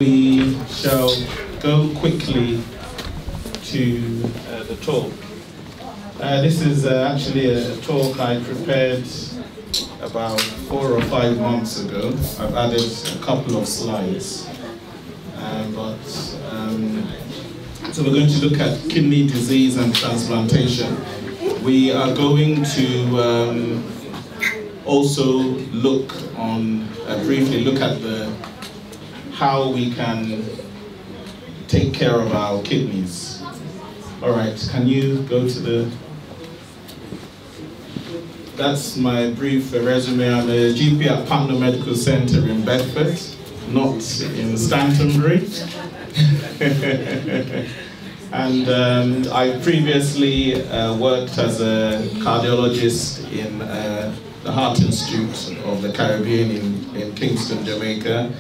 We shall go quickly to the talk. This is actually a talk I prepared about 4 or 5 months ago. I've added a couple of slides. So we're going to look at kidney disease and transplantation. We are going to also look on, briefly look at how we can take care of our kidneys. All right, can you go to the... That's my brief resume. I'm a GP at Putnam Medical Center in Bedford, not in Stantonbury. And I previously worked as a cardiologist in the Heart Institute of the Caribbean in Kingston, Jamaica.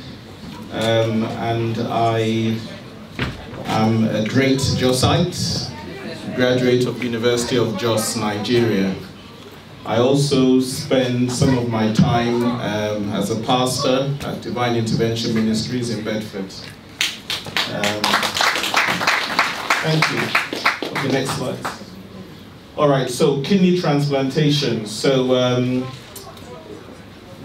And I am a great Josite, graduate of University of Jos, Nigeria. I also spend some of my time as a pastor at Divine Intervention Ministries in Bedford. Thank you. Okay, next slide. All right, so kidney transplantation. So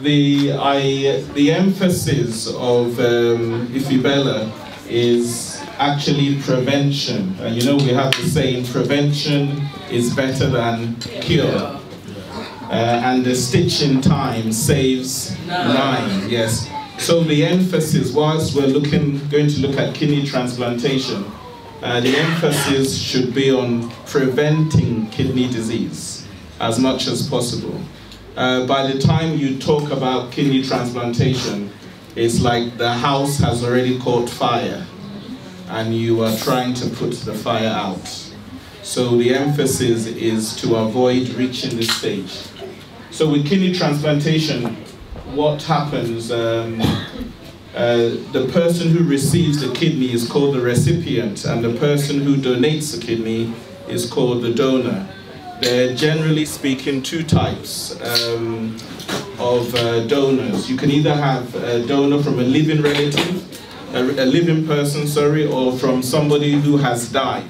the emphasis of Ifybella is actually prevention. And you know, we have the saying, prevention is better than cure. And the stitch in time saves 9. Yes. So the emphasis, whilst we're going to look at kidney transplantation, the emphasis should be on preventing kidney disease as much as possible. By the time you talk about kidney transplantation, it's like the house has already caught fire and you are trying to put the fire out. So the emphasis is to avoid reaching this stage. So with kidney transplantation, what happens, the person who receives the kidney is called the recipient, and the person who donates the kidney is called the donor. There are, generally speaking, 2 types of donors. You can either have a donor from a living relative, a living person, sorry, or from somebody who has died.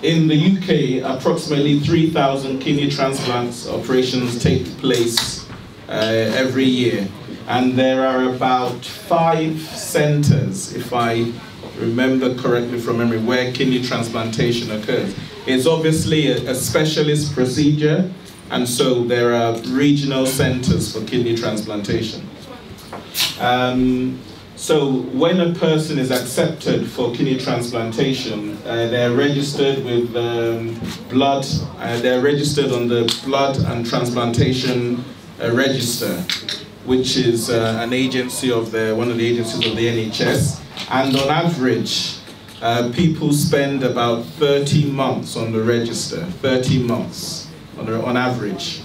In the UK, approximately 3,000 kidney transplants operations take place every year. And there are about 5 centers, if I remember correctly from memory, where kidney transplantation occurs. It's obviously a specialist procedure, and so there are regional centers for kidney transplantation. So when a person is accepted for kidney transplantation, they're registered with blood, they're registered on the Blood and Transplantation Register, which is an agency of one of the agencies of the NHS. And on average, people spend about 30 months on the register, 30 months on average.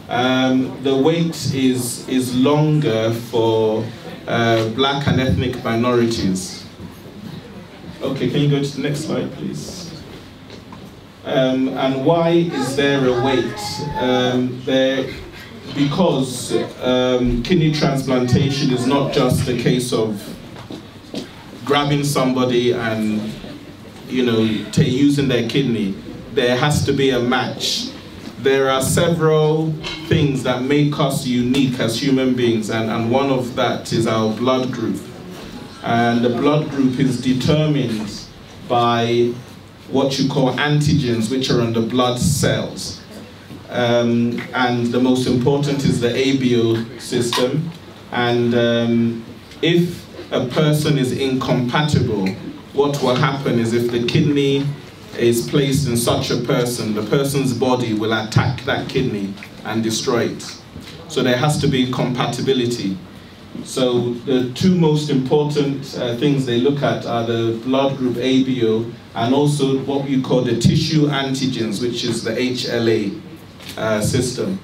The wait is longer for black and ethnic minorities. Okay, can you go to the next slide, please? And why is there a wait? Because kidney transplantation is not just a case of grabbing somebody and, you know, using their kidney. There has to be a match. There are several things that make us unique as human beings, and one of that is our blood group. And the blood group is determined by what you call antigens, which are on the blood cells. And the most important is the ABO system. And if a person is incompatible, what will happen is if the kidney is placed in such a person, the person's body will attack that kidney and destroy it. So there has to be compatibility. So the 2 most important things they look at are the blood group ABO and also what you call the tissue antigens, which is the HLA system.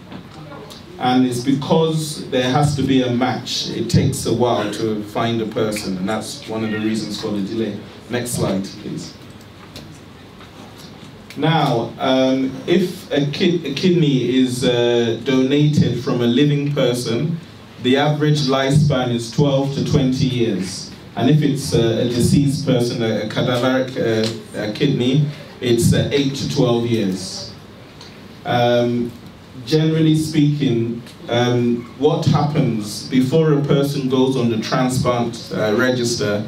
And it's because there has to be a match. It takes a while to find a person, and that's one of the reasons for the delay. Next slide, please. Now, if a kidney is donated from a living person, the average lifespan is 12 to 20 years. And if it's a deceased person, a cadaveric kidney, it's 8 to 12 years. Generally speaking, what happens before a person goes on the transplant register,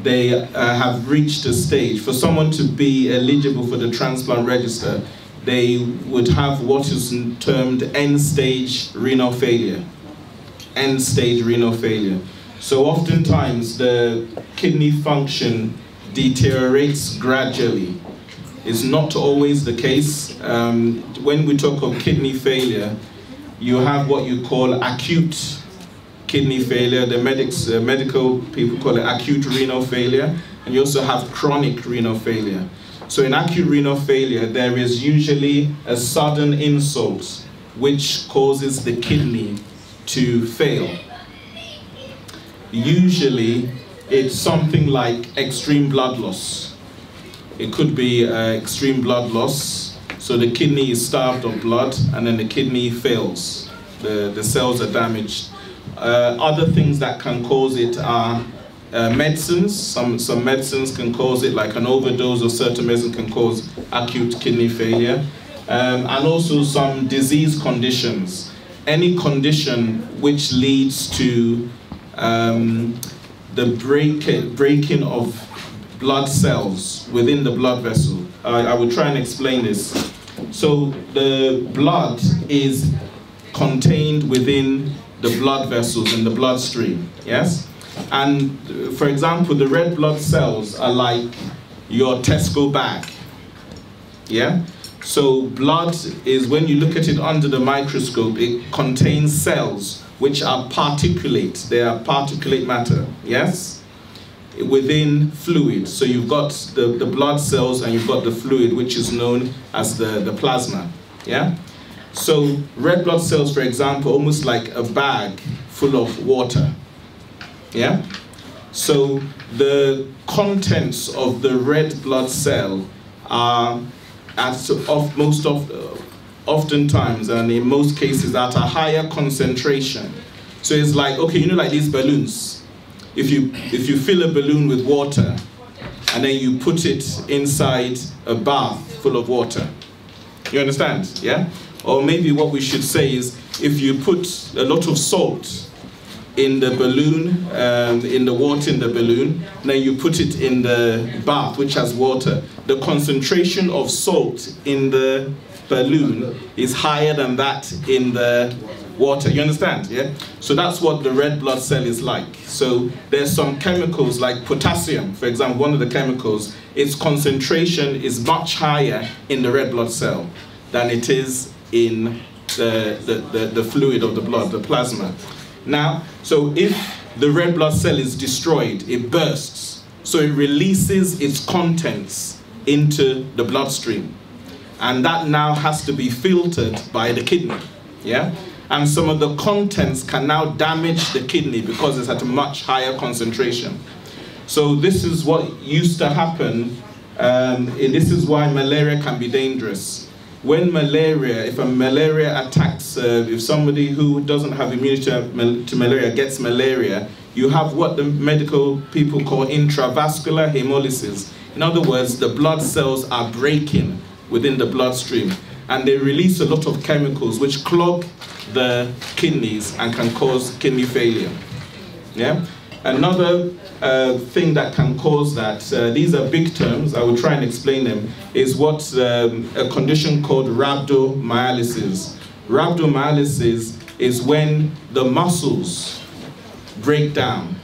they have reached a stage. For someone to be eligible for the transplant register, they would have what is termed end-stage renal failure. End-stage renal failure. So oftentimes the kidney function deteriorates gradually. It's not always the case. When we talk of kidney failure, you have what you call acute kidney failure. The medical people call it acute renal failure. And you also have chronic renal failure. So in acute renal failure, there is usually a sudden insult which causes the kidney to fail. Usually, it's something like extreme blood loss. It could be extreme blood loss, so the kidney is starved of blood, and then the kidney fails. The cells are damaged. Other things that can cause it are medicines. Some medicines can cause it, like an overdose of certain medicine can cause acute kidney failure. And also some disease conditions. Any condition which leads to the breaking of blood cells within the blood vessel. I will try and explain this. So the blood is contained within the blood vessels in the bloodstream, yes? And for example, the red blood cells are like your Tesco bag, yeah? So blood is, when you look at it under the microscope, it contains cells which are particulate. They are particulate matter, yes? Within fluid. So you've got the blood cells and you've got the fluid, which is known as the plasma, yeah? So red blood cells, for example, almost like a bag full of water, yeah? So the contents of the red blood cell are oftentimes and in most cases at a higher concentration. So it's like, okay, you know, like these balloons. If you fill a balloon with water and then you put it inside a bath full of water, you understand, yeah? Or maybe what we should say is, if you put a lot of salt in the balloon, in the water in the balloon, then you put it in the bath which has water, the concentration of salt in the balloon is higher than that in the water. You understand? Yeah? So that's what the red blood cell is like. So there's some chemicals like potassium, for example, one of the chemicals, its concentration is much higher in the red blood cell than it is in the fluid of the blood, the plasma. Now, so if the red blood cell is destroyed, it bursts. So it releases its contents into the bloodstream. And that now has to be filtered by the kidney, yeah? And some of the contents can now damage the kidney because it's at a much higher concentration. So this is what used to happen, and this is why malaria can be dangerous. When malaria, if a malaria attacks, if somebody who doesn't have immunity to malaria gets malaria, you have what the medical people call intravascular hemolysis. In other words, the blood cells are breaking within the bloodstream, and they release a lot of chemicals which clog the kidneys and can cause kidney failure. Yeah? Another thing that can cause that, these are big terms, I will try and explain them, is what a condition called rhabdomyolysis. Rhabdomyolysis is when the muscles break down.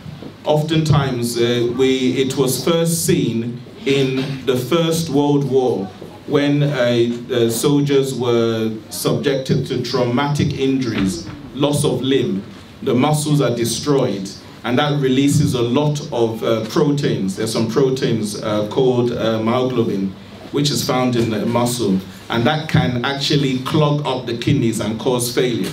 Oftentimes, it was first seen in the First World War, when soldiers were subjected to traumatic injuries, loss of limb, the muscles are destroyed, and that releases a lot of proteins. There's some proteins called myoglobin, which is found in the muscle, and that can actually clog up the kidneys and cause failure.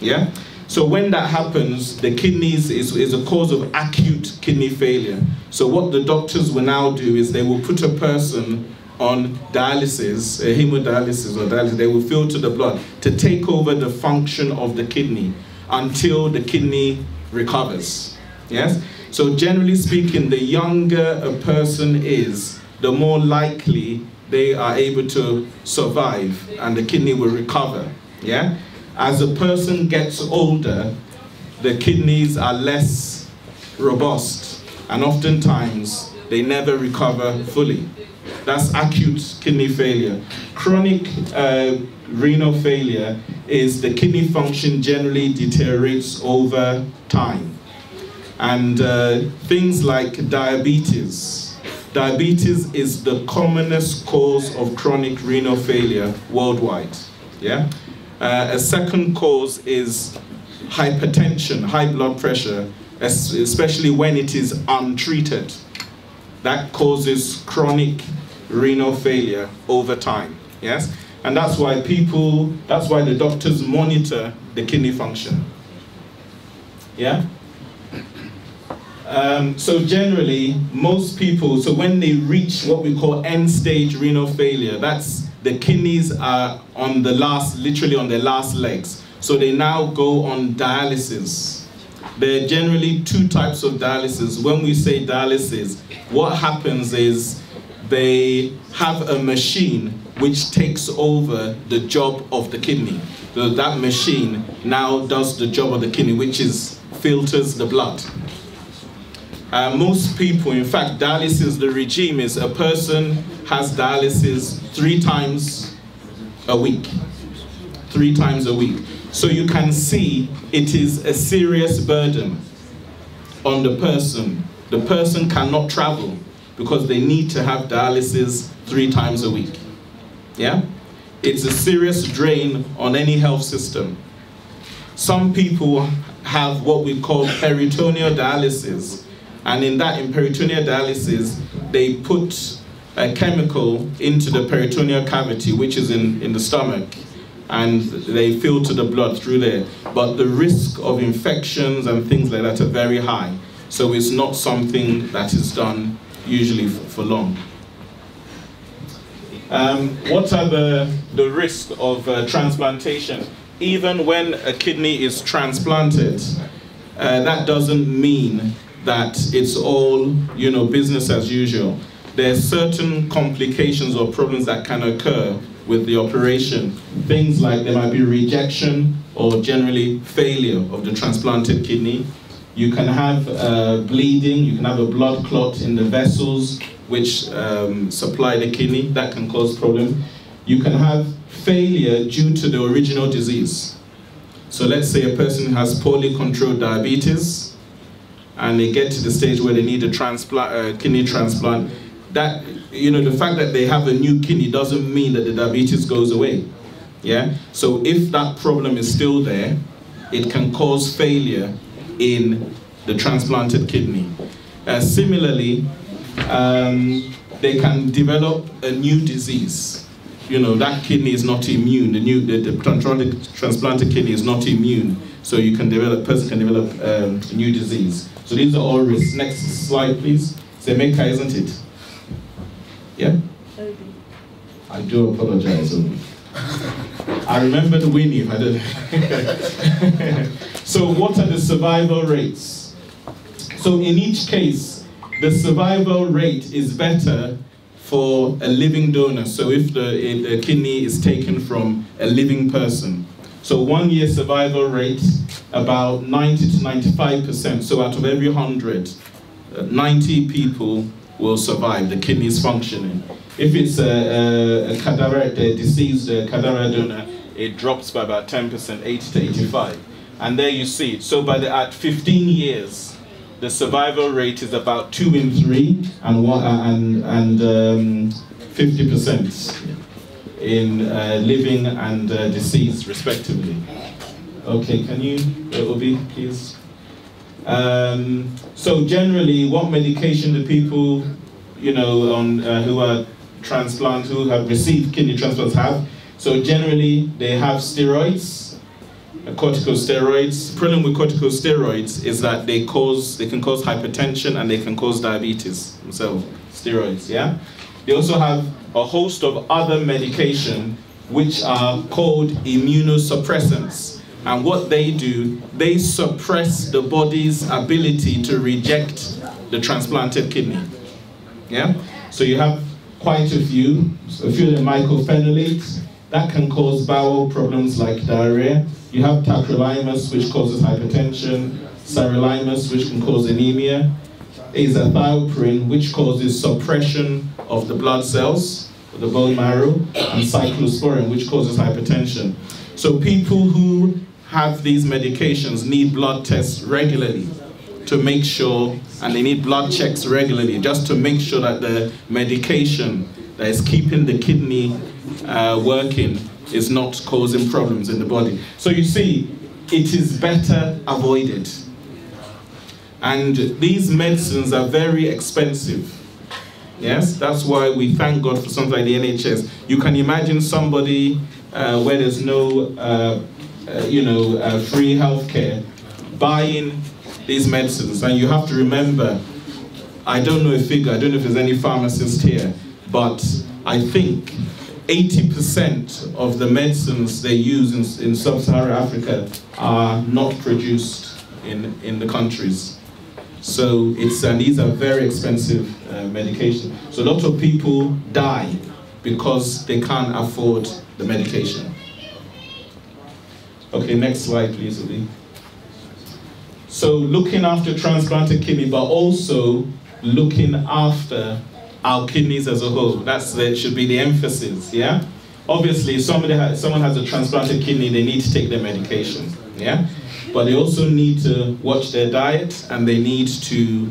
Yeah? So when that happens, the kidneys is a cause of acute kidney failure. So what the doctors will now do is they will put a person on dialysis, hemodialysis or dialysis. They will filter the blood to take over the function of the kidney. until the kidney recovers. Yes? So generally speaking, the younger a person is, the more likely they are able to survive and the kidney will recover. Yeah? As a person gets older, the kidneys are less robust, and oftentimes they never recover fully. That's acute kidney failure. Chronic renal failure is the kidney function generally deteriorates over time. And things like diabetes. Diabetes is the commonest cause of chronic renal failure worldwide. Yeah? A second cause is hypertension, high blood pressure, especially when it is untreated. That causes chronic renal failure over time. Yes? And that's why the doctors monitor the kidney function. Yeah? So generally, most people, so when they reach what we call end-stage renal failure, that's the kidneys are on the last, literally on their last legs. So they now go on dialysis. There are generally two types of dialysis. When we say dialysis, what happens is they have a machine which takes over the job of the kidney. So that machine now does the job of the kidney, which is filters the blood. Most people, in fact, dialysis, the regime is a person has dialysis 3 times a week. 3 times a week. So you can see it is a serious burden on the person. The person cannot travel because they need to have dialysis 3 times a week. Yeah? It's a serious drain on any health system. Some people have what we call peritoneal dialysis. And in peritoneal dialysis, they put a chemical into the peritoneal cavity, which is in the stomach, and they filter the blood through there. But the risk of infections and things like that are very high. So it's not something that is done usually for long. What are the risks of transplantation? Even when a kidney is transplanted, that doesn't mean that it's all, business as usual. There are certain complications or problems that can occur with the operation. Things like there might be rejection or generally failure of the transplanted kidney. You can have bleeding, you can have a blood clot in the vessels which supply the kidney. That can cause problem. You can have failure due to the original disease. So let's say a person has poorly controlled diabetes, and they get to the stage where they need a kidney transplant. That, the fact that they have a new kidney doesn't mean that the diabetes goes away. Yeah? So if that problem is still there, it can cause failure in the transplanted kidney. Similarly, they can develop a new disease. That kidney is not immune. The transplanted kidney is not immune. So person can develop a new disease. So these are all risks. Next slide, please. Zemeka, isn't it? Yeah? I do apologize. I remembered Winnie, if I didn't. So what are the survival rates? So in each case, the survival rate is better for a living donor. So if the kidney is taken from a living person. So 1 year survival rate, about 90 to 95%. So out of every 100, 90 people will survive, the kidney is functioning. If it's a cadaver, deceased cadaver donor, it drops by about 10%, 80 to 85. And there you see it. So at 15 years, the survival rate is about 2 in 3 and 50% in living and deceased, respectively. Okay, can you, Obi, please? So generally, what medication do people, who are who have received kidney transplants have? So generally, they have steroids, corticosteroids. The problem with corticosteroids is that they can cause hypertension and they can cause diabetes themselves, steroids, yeah? They also have a host of other medication which are called immunosuppressants. And what they do, they suppress the body's ability to reject the transplanted kidney. Yeah? So you have quite a few of the mycophenolates that can cause bowel problems like diarrhea. You have tacrolimus, which causes hypertension, sirolimus, which can cause anemia, azathioprine, which causes suppression of the blood cells, the bone marrow, and cyclosporin, which causes hypertension. So people who have these medications need blood tests regularly to make sure, and they need blood checks regularly just to make sure that the medication that is keeping the kidney working is not causing problems in the body. So you see, it is better avoided. And these medicines are very expensive. Yes, that's why we thank God for something like the NHS. You can imagine somebody where there's no free healthcare buying these medicines. And you have to remember, I don't know a figure, I don't know if there's any pharmacist here, but I think 80% of the medicines they use in sub-Saharan Africa are not produced in the countries. So and these are very expensive medications. So a lot of people die because they can't afford the medication. Okay, next slide please, Obi. So looking after transplanted kidney, but also looking after our kidneys as a whole. That should be the emphasis, yeah? Obviously, if someone has a transplanted kidney, they need to take their medication, yeah? But they also need to watch their diet, and they need to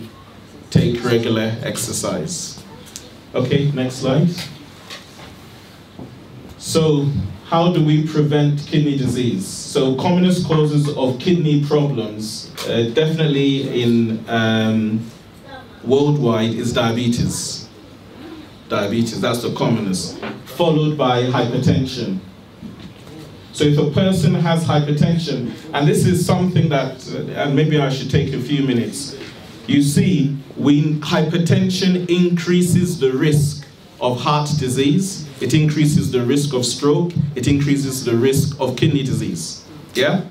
take regular exercise. Okay, next slide. So, how do we prevent kidney disease? So, commonest causes of kidney problems, definitely in worldwide, is diabetes. Diabetes, that's the commonest, followed by hypertension. So if a person has hypertension, and this is something that, and maybe I should take a few minutes, you see, when hypertension increases the risk of heart disease, it increases the risk of stroke, it increases the risk of kidney disease, yeah?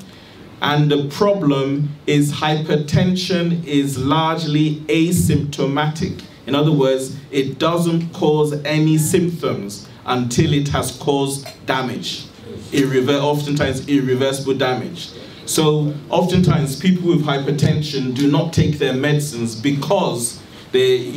And the problem is hypertension is largely asymptomatic. In other words, it doesn't cause any symptoms until it has caused damage. Oftentimes irreversible damage. So oftentimes people with hypertension do not take their medicines because it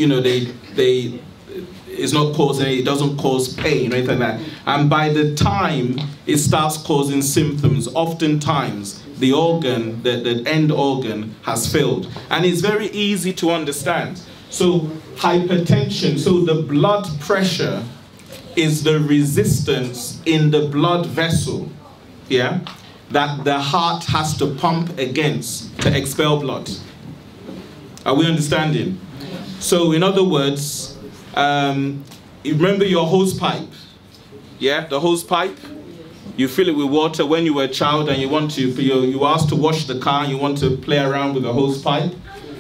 doesn't cause pain or anything like that. And by the time it starts causing symptoms, oftentimes the organ, the end organ has failed. And it's very easy to understand. So hypertension, so the blood pressure is the resistance in the blood vessel, yeah, that the heart has to pump against to expel blood. Are we understanding? So in other words, you remember your hose pipe, yeah, the hose pipe? You fill it with water when you were a child and you were asked to wash the car and you want to play around with the hose pipe.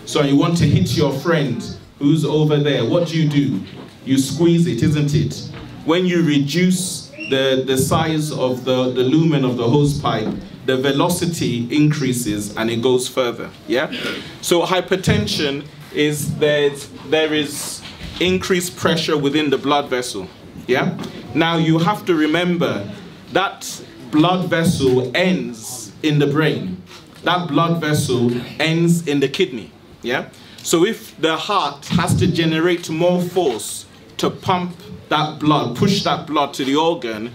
So you want to hit your friend who's over there. What do? You squeeze it, isn't it? When you reduce the size of the lumen of the hose pipe, the velocity increases and it goes further, yeah? So hypertension is there is increased pressure within the blood vessel, yeah? Now you have to remember that blood vessel ends in the brain. That blood vessel ends in the kidney, yeah? So if the heart has to generate more force to pump that blood, push that blood to the organ,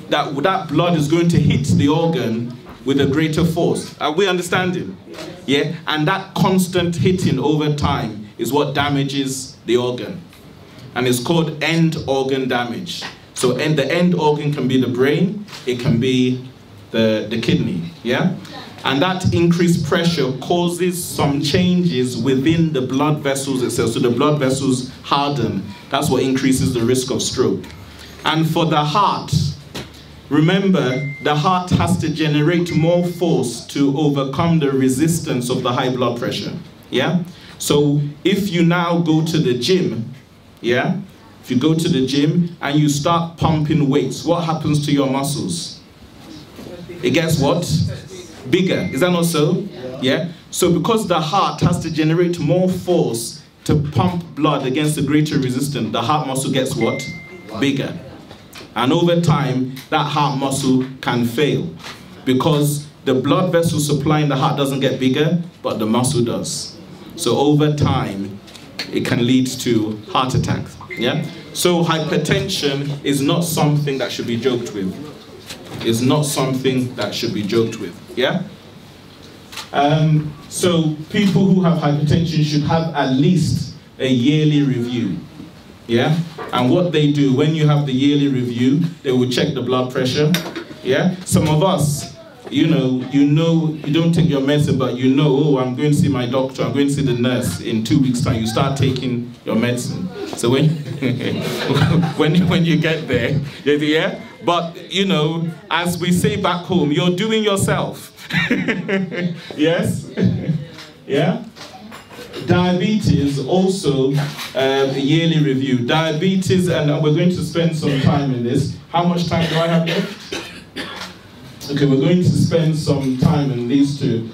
that blood is going to hit the organ with a greater force. Are we understanding? Yeah? And that constant hitting over time is what damages the organ. And it's called end organ damage. So the end organ can be the brain, it can be the kidney, yeah? And that increased pressure causes some changes within the blood vessels itself. So the blood vessels harden. That's what increases the risk of stroke. And for the heart, remember, the heart has to generate more force to overcome the resistance of the high blood pressure. Yeah? So if you now go to the gym, yeah? If you go to the gym and you start pumping weights, what happens to your muscles? It gets what? bigger. Is that not so? Yeah. So because the heart has to generate more force to pump blood against the greater resistance, the heart muscle gets what? Bigger. And over time, that heart muscle can fail because the blood vessel supplying the heart doesn't get bigger, but the muscle does. So over time, it can lead to heart attacks. Yeah. So hypertension is not something that should be joked with. It's not something that should be joked with. Yeah. So people who have hypertension should have at least a yearly review. Yeah. And what they do when you have the yearly review, they will check the blood pressure. Yeah. Some of us, you don't take your medicine, but oh, I'm going to see my doctor, I'm going to see the nurse in 2 weeks' time. You start taking your medicine. So when when you get there, yeah. But as we say back home, you're doing yourself. Yes. Yeah. Diabetes also a yearly review. Diabetes, and we're going to spend some time in this. How much time do I have left? Okay, we're going to spend some time in these two.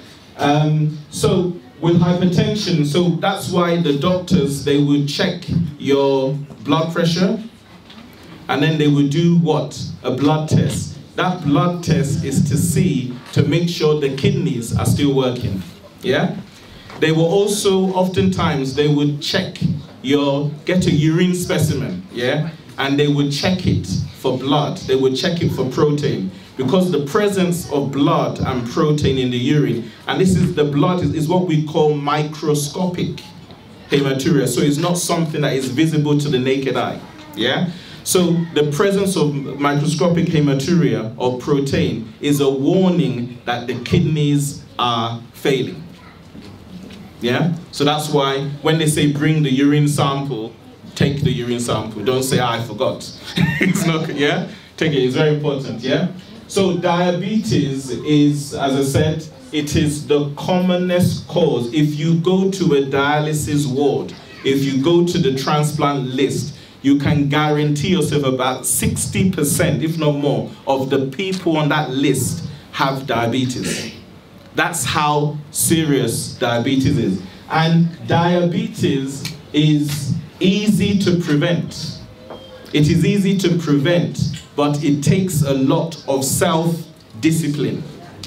So with hypertension, so that's why the doctors, they will check your blood pressure, and then they will do what? A blood test. That blood test is to make sure the kidneys are still working. Yeah? They will also, oftentimes, they would get a urine specimen, yeah? And they would check it for blood. They would check it for protein. Because the presence of blood and protein in the urine, and the blood is what we call microscopic hematuria. So it's not something that is visible to the naked eye, yeah? So the presence of microscopic hematuria or protein is a warning that the kidneys are failing. Yeah? So that's why when they say bring the urine sample, take the urine sample. Don't say, I forgot. It's not, yeah? Take it, it's very important, yeah? So diabetes is, as I said, it is the commonest cause. If you go to a dialysis ward, if you go to the transplant list, you can guarantee yourself about 60%, if not more, of the people on that list have diabetes. That's how serious diabetes is. And diabetes is easy to prevent. It is easy to prevent, but it takes a lot of self-discipline.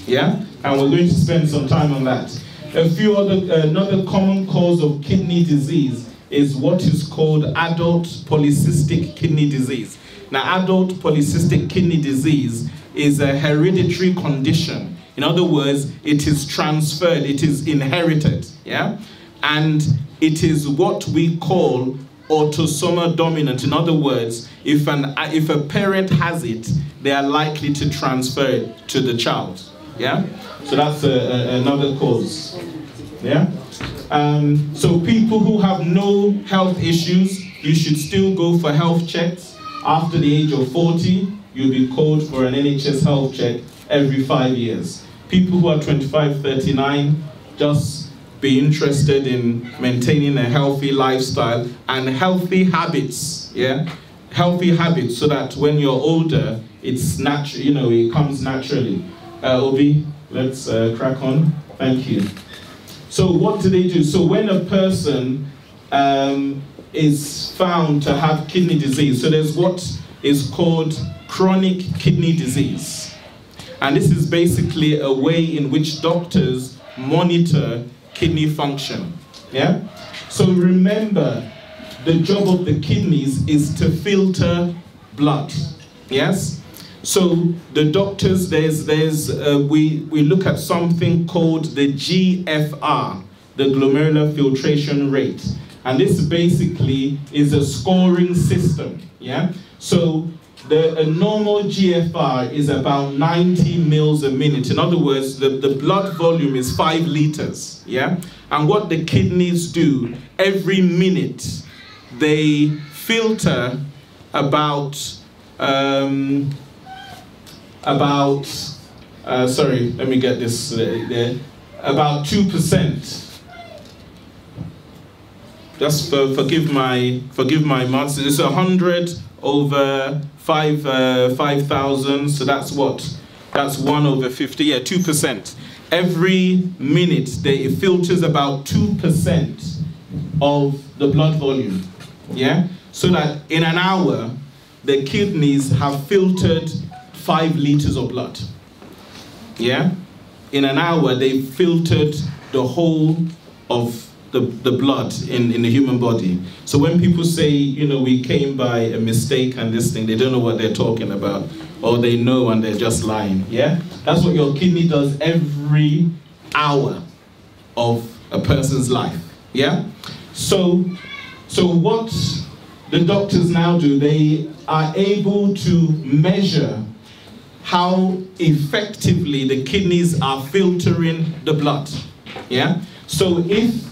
Yeah? And we're going to spend some time on that. Another common cause of kidney disease is what is called adult polycystic kidney disease. Now, adult polycystic kidney disease is a hereditary condition. In other words, it is transferred, it is inherited, yeah? And it is what we call autosomal dominant. In other words, if a parent has it, they are likely to transfer it to the child, yeah? So that's another cause, yeah? So people who have no health issues, you should still go for health checks. After the age of 40, you'll be called for an NHS health check every 5 years. People who are 25, 39, just be interested in maintaining a healthy lifestyle and healthy habits, yeah? Healthy habits so that when you're older, it's natural, it comes naturally. Obi, let's crack on. Thank you. So what do they do? So when a person is found to have kidney disease, so there's what is called chronic kidney disease. And this is basically a way in which doctors monitor kidney function. Yeah? So remember, the job of the kidneys is to filter blood. Yes? So the doctors, we look at something called the GFR, the glomerular filtration rate. And this basically is a scoring system. Yeah? So a normal GFR is about 90 mils a minute. In other words, the blood volume is 5 liters. Yeah? And what the kidneys do, every minute, they filter about sorry, let me get this there, about 2%. Just forgive my maths. It's 100 over 5,000, so that's what? That's 1 over 50, yeah, 2%. Every minute, it filters about 2% of the blood volume, yeah? So that in an hour, the kidneys have filtered 5 liters of blood, yeah? In an hour, they've filtered the whole of the blood in the human body. So when people say, you know, we came by a mistake and this thing, they don't know what they're talking about, or they know and they're just lying, yeah? That's what your kidney does every hour of a person's life, yeah? So what the doctors now do, they are able to measure how effectively the kidneys are filtering the blood, yeah? So if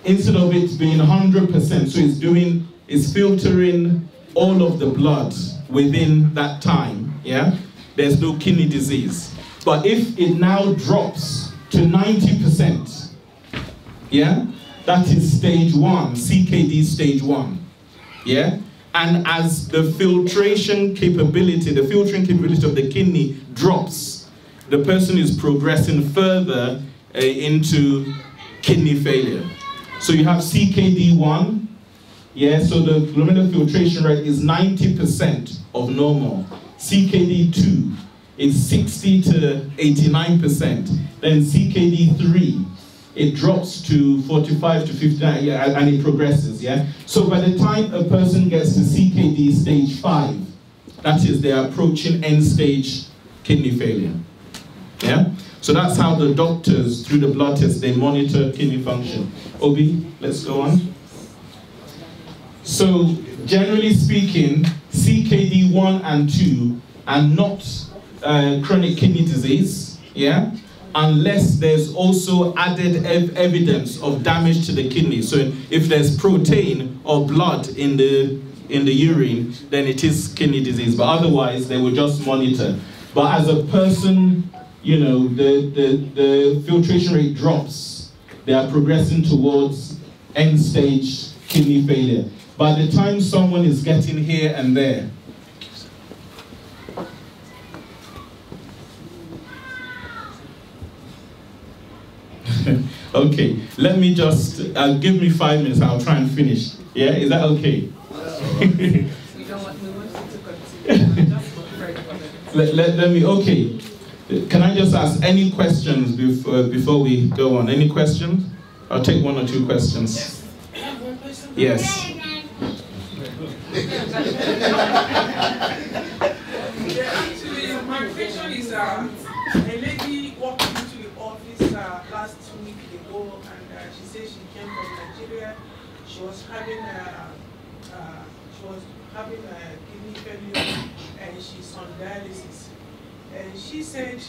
instead of it being 100%, so it's filtering all of the blood within that time, yeah? There's no kidney disease. But if it now drops to 90%, yeah? That is stage 1, CKD stage 1, yeah? And as the filtration capability of the kidney drops, the person is progressing further into kidney failure. So you have CKD1, yeah, so the glomerular filtration rate is 90% of normal. CKD2 is 60 to 89%. Then CKD3, it drops to 45 to 59, yeah, and it progresses, yeah? So by the time a person gets to CKD stage 5, that is, they're approaching end-stage kidney failure, yeah? So that's how the doctors, through the blood test, they monitor kidney function. Obi, let's go on. So, generally speaking, CKD1 and 2 are not chronic kidney disease, yeah? Unless there's also added evidence of damage to the kidney. So if there's protein or blood in the urine, then it is kidney disease. But otherwise, they will just monitor. But as a person, you know, the filtration rate drops. They are progressing towards end-stage kidney failure. By the time someone is getting here and there, okay, let me just, give me 5 minutes, I'll try and finish. Yeah, is that okay? Let me, okay. Can I just ask any questions before we go on? Any questions? I'll take 1 or 2 questions. Yes. Actually, my question is, a lady walked into the office last week ago, and she said she came from Nigeria. She was having a kidney failure, and she's on dialysis. And she said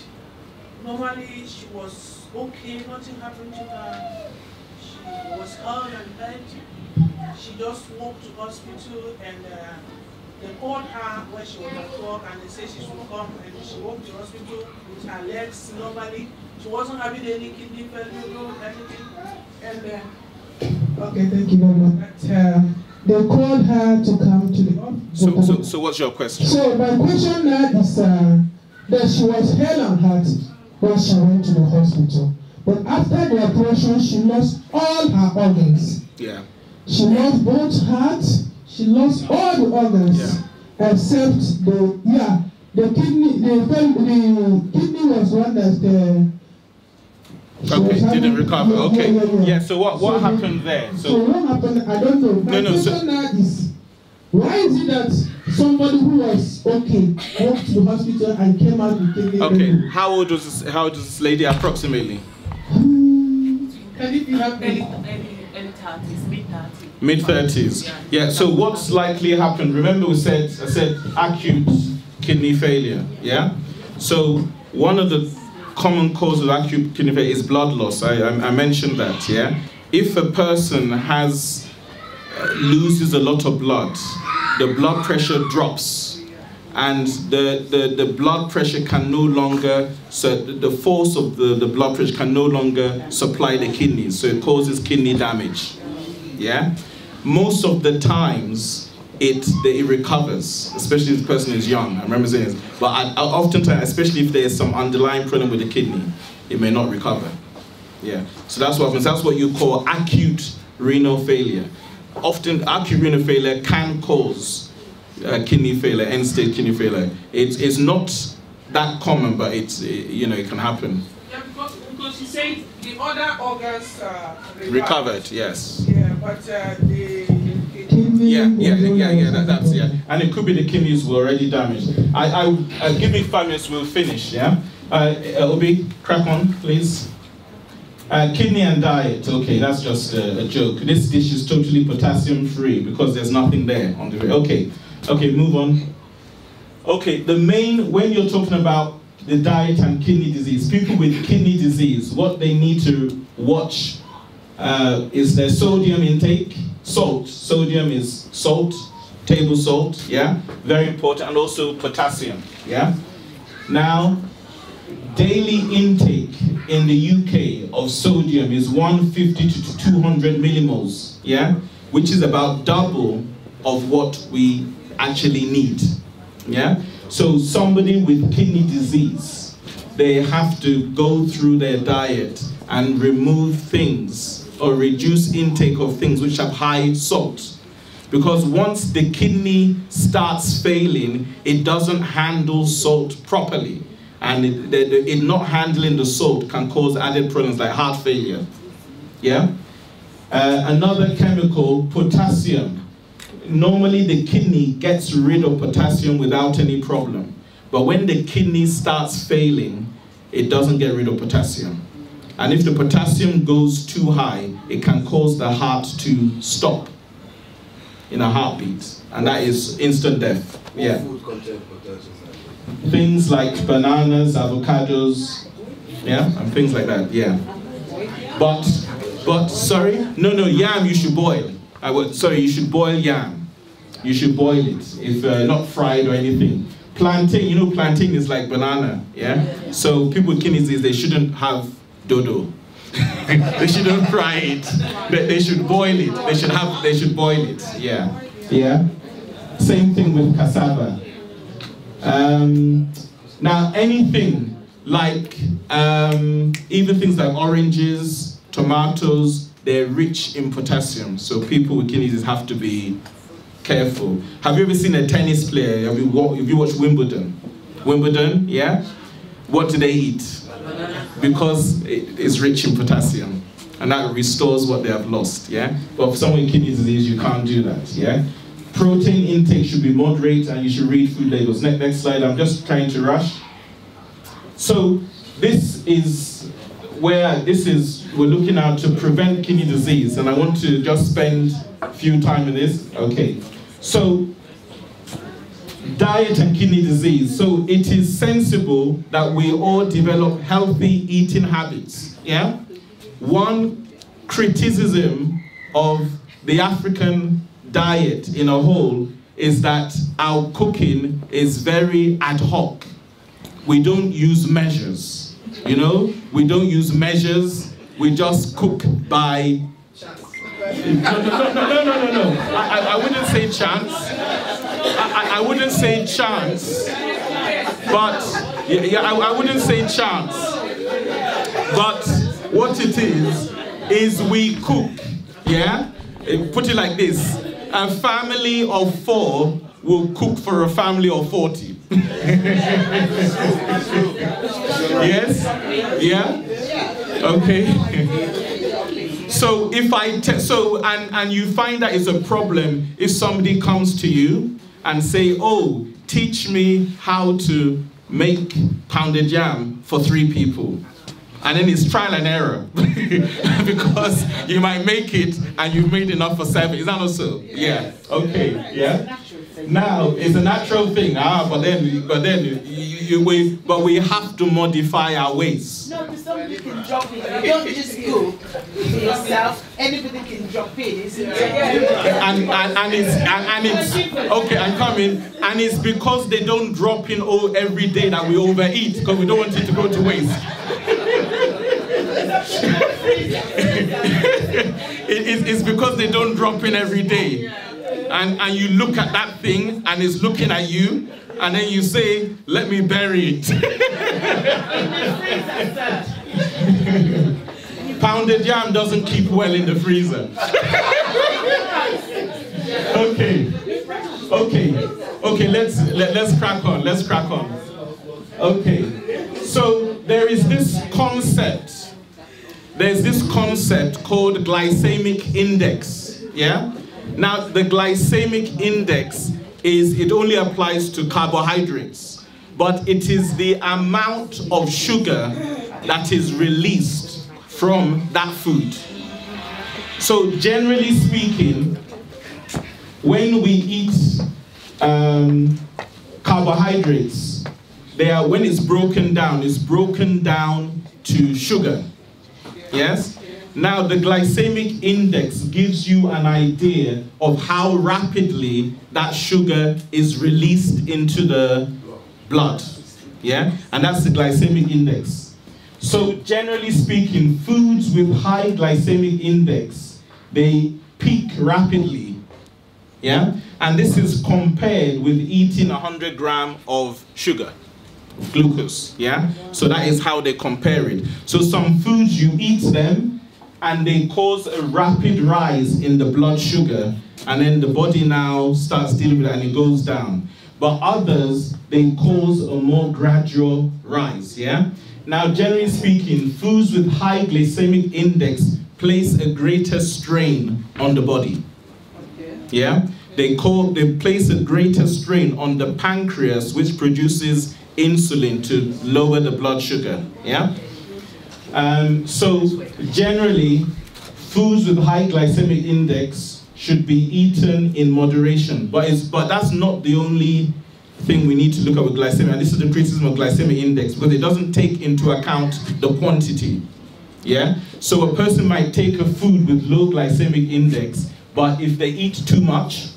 normally she was okay, nothing happened to her. She was held and healthy. She just walked to hospital, and they called her when she was at work, and they said she should come, and she walked to hospital with her legs normally. She wasn't having any kidney failure, no anything. And okay, thank you very much. They called her to come to the office. So what's your question? So my question now is that she was held and healthy when she went to the hospital. But after the operation, she lost all her organs. Yeah. She lost both heart, she lost all the organs, yeah, except the kidney. The kidney was one that didn't recover. Okay. Yeah. So what happened there? So what happened? I don't know. My question now is, why is it that somebody who was okay went to the hospital and came out with kidney? Okay. How old was this lady approximately? Can it be happening? Mid-30s. Yeah, so what's likely happened? Remember I said acute kidney failure, yeah? So one of the common causes of acute kidney failure is blood loss. I mentioned that, yeah? If a person loses a lot of blood, the blood pressure drops, and the blood pressure can no longer, so the force of the blood pressure can no longer supply the kidneys, so it causes kidney damage, yeah? Most of the times, it recovers, especially if the person is young. I remember saying this. But oftentimes, especially if there's some underlying problem with the kidney, it may not recover. Yeah. So that's what happens. That's what you call acute renal failure. Often, acute renal failure can cause kidney failure, end-stage kidney failure. It's not that common, but it can happen. Yeah, because you said the other organs recovered. Yes. Yeah, but the that's and it could be the kidneys were already damaged. Give me 5 minutes, we'll finish. Yeah. Obi, crack on, please. Kidney and diet. Okay, that's just a joke. This dish is totally potassium free because there's nothing there on the. Okay, move on. Okay, when you're talking about the diet and kidney disease, people with kidney disease, what they need to watch is their sodium intake. Salt. Sodium is salt, table salt, yeah? Very important. And also potassium, yeah? Now, daily intake in the UK of sodium is 150 to 200 millimoles, yeah? Which is about double of what we actually need, yeah? So somebody with kidney disease, they have to go through their diet and remove things or reduce intake of things which have high salt. Because once the kidney starts failing, it doesn't handle salt properly. And it not handling the salt can cause added problems like heart failure. Yeah? Another chemical, potassium. Normally the kidney gets rid of potassium without any problem. But when the kidney starts failing, it doesn't get rid of potassium. And if the potassium goes too high, it can cause the heart to stop in a heartbeat. And that is instant death. Yeah. What food contains potassium? Things like bananas, avocados, yeah, and things like that, yeah. But sorry, no, yam you should boil. You should boil yam. You should boil it, if not fried or anything. Plantain, plantain is like banana, yeah? So people with kidney disease, they shouldn't have dodo. They shouldn't fry it. They should boil it. They should boil it, yeah. Yeah. Same thing with cassava. Now anything like, even things like oranges, tomatoes, they're rich in potassium. So people with kidney disease have to be careful. Have you ever seen a tennis player? Have you watched Wimbledon? Wimbledon, yeah? What do they eat? Because it is rich in potassium. And that restores what they have lost, yeah? But for someone with kidney disease, you can't do that, yeah? Protein intake should be moderate and you should read food labels. Next slide, I'm just trying to rush. So this is we're looking at to prevent kidney disease, and I want to just spend a few time in this. Okay, so diet and kidney disease. So it is sensible that we all develop healthy eating habits, yeah? One criticism of the African diet in a whole is that our cooking is very ad hoc. We don't use measures, we don't use measures, we just cook by... No. I wouldn't say chance. I wouldn't say chance, but I wouldn't say chance. But what it is we cook, yeah? Put it like this. A family of 4 will cook for a family of 40. Yes? Yeah? Okay. So if and you find that it's a problem if somebody comes to you and say, oh, teach me how to make pounded yam for 3 people. And then it's trial and error because you might make it and you've made enough for 7. Is that not so? Yeah. Okay. Yeah. Now it's a natural thing. But we have to modify our ways. No, because somebody can drop in. You don't just cook for yourself. Anybody can drop in, isn't it? And it's okay. I'm coming. And it's because they don't drop in every day that we overeat because we don't want it to go to waste. It's because they don't drop in every day. and you look at that thing and it's looking at you, and then you say, let me bury it. Pounded yam doesn't keep well in the freezer. Okay, let's crack on, Okay, so there is this concept. There's this concept called glycemic index, yeah? Now, the glycemic index it only applies to carbohydrates, but it is the amount of sugar that is released from that food. So, generally speaking, when we eat carbohydrates, when it's broken down to sugar. Yes? Now, the glycemic index gives you an idea of how rapidly that sugar is released into the blood. Yeah? And that's the glycemic index. So, generally speaking, foods with high glycemic index, they peak rapidly. Yeah? And this is compared with eating 100 grams of sugar. Glucose, yeah? So that is how they compare it. So some foods, you eat them and they cause a rapid rise in the blood sugar, and then the body now starts dealing with it and it goes down. But others, they cause a more gradual rise, yeah? Now, generally speaking, foods with high glycemic index place a greater strain on the body, yeah? They place a greater strain on the pancreas, which produces insulin to lower the blood sugar, yeah? So generally, foods with high glycemic index should be eaten in moderation, but that's not the only thing we need to look at with glycemic, and this is the criticism of glycemic index, because it doesn't take into account the quantity, yeah? So a person might take a food with low glycemic index, but if they eat too much,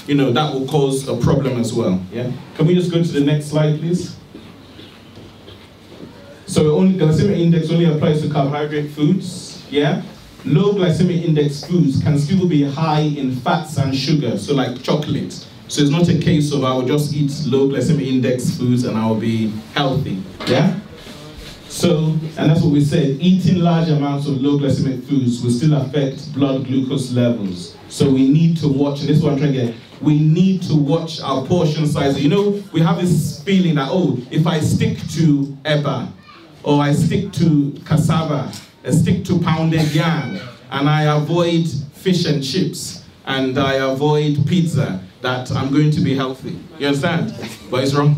you know, that will cause a problem as well, yeah? Can we just go to the next slide, please? So glycemic index only applies to carbohydrate foods, yeah? Low glycemic index foods can still be high in fats and sugar, so like chocolate. So it's not a case of I will just eat low glycemic index foods and I will be healthy, yeah? So, and that's what we said, eating large amounts of low glycemic foods will still affect blood glucose levels. So we need to watch, and this is what I'm trying to get, we need to watch our portion size. You know, we have this feeling that, oh, if I stick to eba, or I stick to cassava, I stick to pounded yam, and I avoid fish and chips, and I avoid pizza, that I'm going to be healthy. You understand? But it's wrong.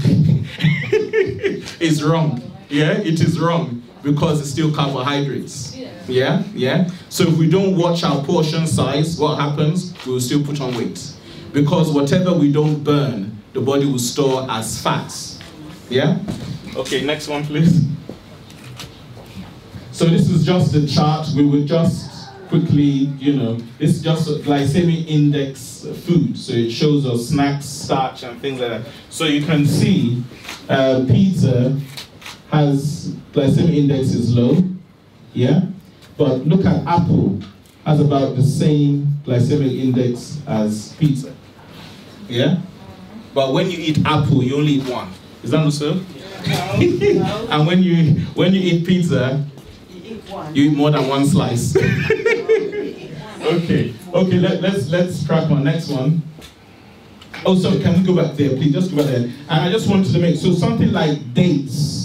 It's wrong. Yeah, it is wrong, because it's still carbohydrates. Yeah, yeah. So if we don't watch our portion size, what happens? We will still put on weight. Because whatever we don't burn, the body will store as fats. Yeah? Okay, next one, please. So this is just a chart. We will just quickly, you know, this is just a glycemic index food. So it shows us snacks, starch, and things like that. So you can see pizza has glycemic index is low, yeah? But look at apple, has about the same glycemic index as pizza, yeah? But when you eat apple, you only eat one. Is that not so? No. And when you eat pizza, you eat more than one slice. Okay, let's crack on. Next one. Oh, so can we go back there, please? Just go back there. And I just wanted to make, so something like dates,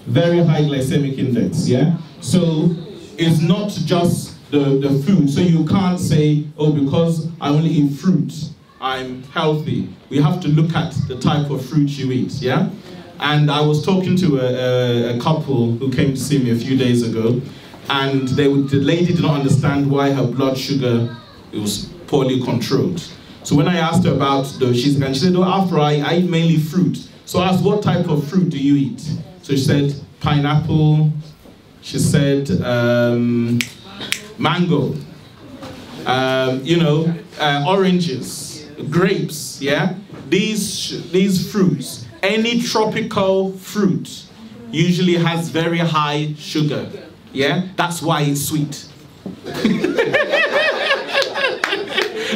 very high glycemic index, yeah? So it's not just the food. So you can't say, oh, because I only eat fruit, I'm healthy. We have to look at the type of fruit you eat, yeah? And I was talking to a couple who came to see me a few days ago, and the lady did not understand why her blood sugar, it was poorly controlled. So when I asked her about she said, oh, after I eat mainly fruit. So I asked, what type of fruit do you eat? So she said, pineapple, she said, mango, oranges, grapes, yeah? These fruits, any tropical fruit usually has very high sugar, yeah? That's why it's sweet.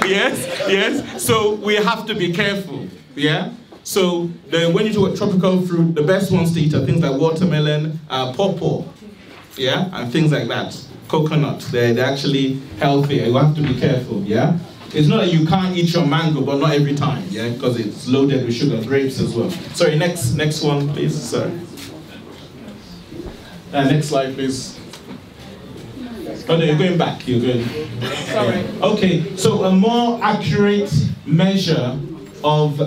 yes. So we have to be careful, yeah? So when you talk about tropical fruit, the best ones to eat are things like watermelon, pawpaw, yeah? And things like that. Coconut, they're actually healthier. You have to be careful, yeah? It's not that you can't eat your mango, but not every time, yeah? Because it's loaded with sugar, grapes as well. Sorry, next one, please, sir. Next slide, please. Oh no, you're going back, you're going. Sorry. Okay, so a more accurate measure of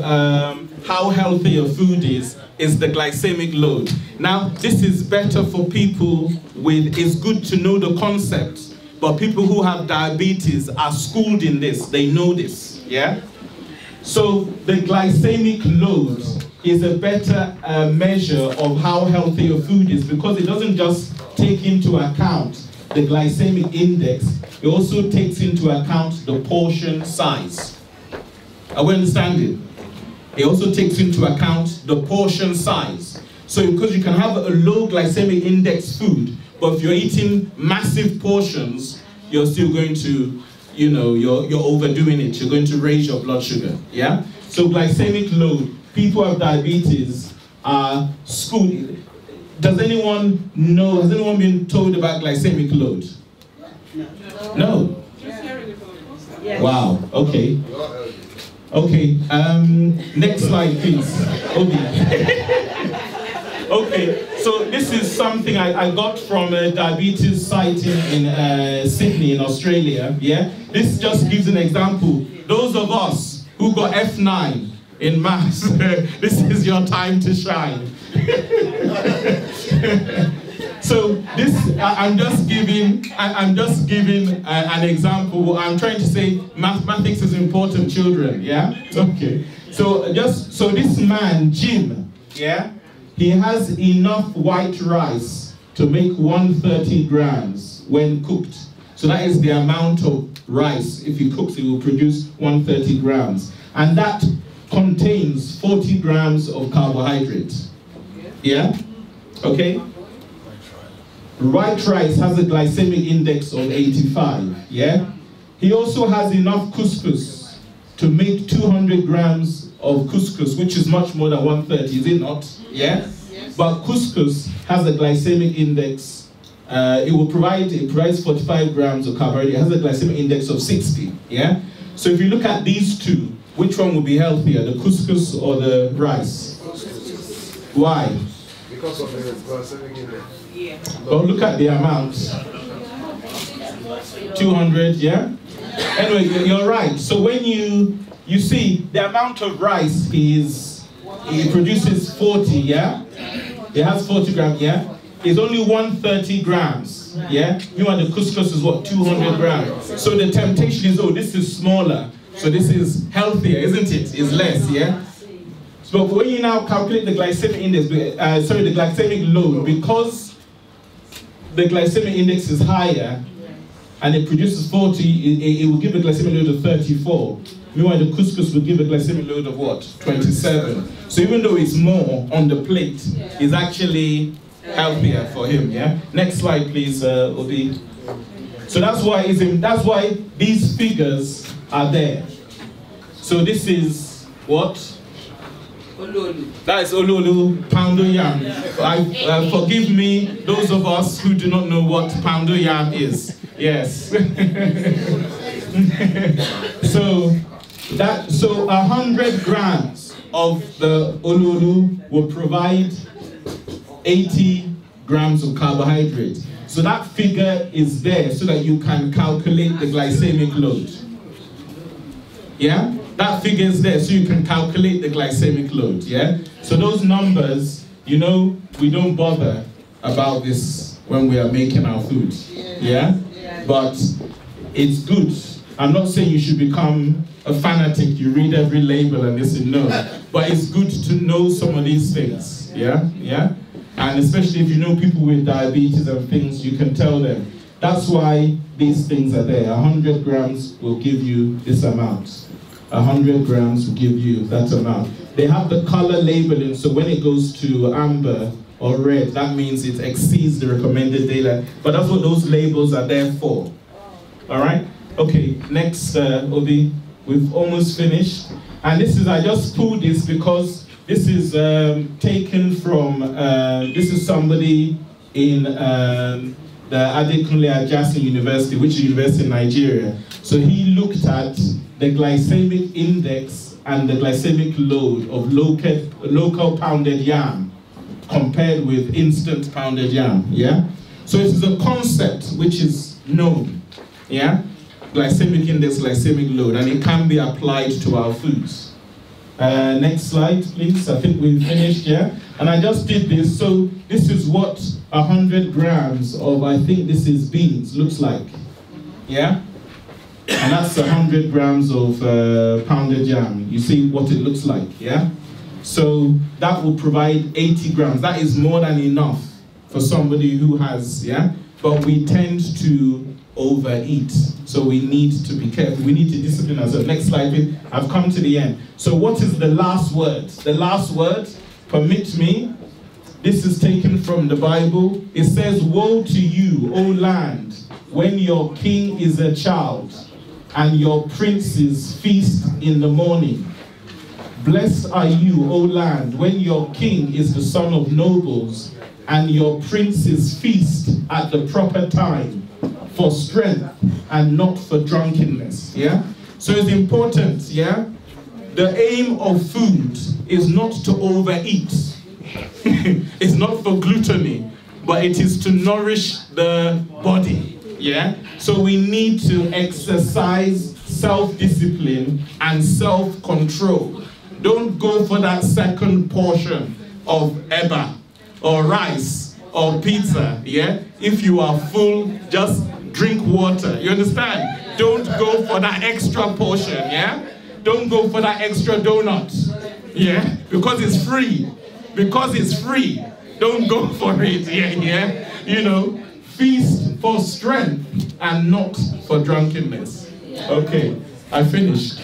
how healthy your food is the glycemic load. Now, this is better for people it's good to know the concept, but people who have diabetes are schooled in this, they know this, yeah? So the glycemic load is a better measure of how healthy your food is, because it doesn't just take into account the glycemic index, it also takes into account the portion size. Are we understanding? It also takes into account the portion size. So because you can have a low glycemic index food, but if you're eating massive portions, you're still going to, you're overdoing it. You're going to raise your blood sugar, yeah? So glycemic load, people who have diabetes are schooled. Does anyone know, has anyone been told about glycemic load? No? Yes. Wow, okay. Okay, next slide, please. Okay, so this is something I got from a diabetes site in Sydney, in Australia, yeah? This just gives an example. Those of us who got F9 in maths, this is your time to shine. So this, I'm just giving an example. I'm trying to say mathematics is important, children, yeah? Okay. So this man, Jim, yeah? He has enough white rice to make 130 grams when cooked. So that is the amount of rice. If he cooks, it will produce 130 grams. And that contains 40 grams of carbohydrate. Yeah? Okay? White rice has a glycemic index of 85. Yeah? He also has enough couscous to make 200 grams of couscous, which is much more than 130, is it not? Yeah? Yes. But couscous has a glycemic index. It provides 45 grams of carbohydrate. It has a glycemic index of 60. Yeah? So if you look at these two, which one would be healthier, the couscous or the rice? Why? Because of the glycemic index. Yeah. But look at the amount. 200, yeah? Anyway, you're right. So when you see the amount of rice it produces 40, yeah? It has 40 grams, yeah? It's only 130 grams, yeah? Meanwhile, the couscous is what, 200 grams. So the temptation is, oh, this is smaller. So this is healthier, isn't it? It's less, yeah? So when you now calculate the glycemic index, the glycemic load, because the glycemic index is higher and it produces 40, it will give a glycemic load of 34. Meanwhile, the couscous will give a glycemic load of what? 27. So even though it's more on the plate, it's actually healthier for him, yeah? Next slide, please, Obi. So that's why these figures are there. So this is what? Ololu. That is Ololu poundo yam. Forgive me, those of us who do not know what poundo yam is. Yes. So 100 grams of the Ololu will provide 80 grams of carbohydrate. So that figure is there so that you can calculate the glycemic load. Yeah? That figure is there so you can calculate the glycemic load. Yeah? So those numbers, we don't bother about this when we are making our food. Yeah? But it's good. I'm not saying you should become a fanatic, you read every label and this and no. But it's good to know some of these things. Yeah? Yeah? And especially if you know people with diabetes and things, you can tell them. That's why these things are there. 100 grams will give you this amount. 100 grams will give you that amount. They have the color labeling, so when it goes to amber or red, that means it exceeds the recommended daily. But that's what those labels are there for. All right? Okay, next, Obi. We've almost finished. And this is, I just pulled this because this is taken from, this is somebody in the Adekunle Ajasin University, which is a university in Nigeria. So he looked at the glycemic index and the glycemic load of local pounded yam compared with instant pounded yam, yeah? So it is a concept which is known, yeah? Glycemic index, glycemic load, and it can be applied to our foods. Next slide, please. I think we've finished, yeah? And I just did this, so this is what 100 grams of, I think this is beans, looks like, yeah? And that's 100 grams of pounded yam. You see what it looks like, yeah? So that will provide 80 grams. That is more than enough for somebody who has, yeah? But we tend to overeat. So we need to be careful. We need to discipline ourselves. Next slide, please. I've come to the end. So what is the last word? The last word, permit me. This is taken from the Bible. It says, woe to you, O land, when your king is a child and your princes feast in the morning. Blessed are you, O land, when your king is the son of nobles and your princes feast at the proper time for strength and not for drunkenness, yeah? So it's important, yeah? The aim of food is not to overeat. It's not for gluttony, but it is to nourish the body, yeah? So we need to exercise self-discipline and self-control. Don't go for that second portion of eba or rice or pizza, yeah? If you are full, just drink water, you understand? Don't go for that extra portion, yeah? Don't go for that extra donut, yeah? Because it's free. Because it's free. Don't go for it, yeah? You know, feast for strength and not for drunkenness. Okay, I finished.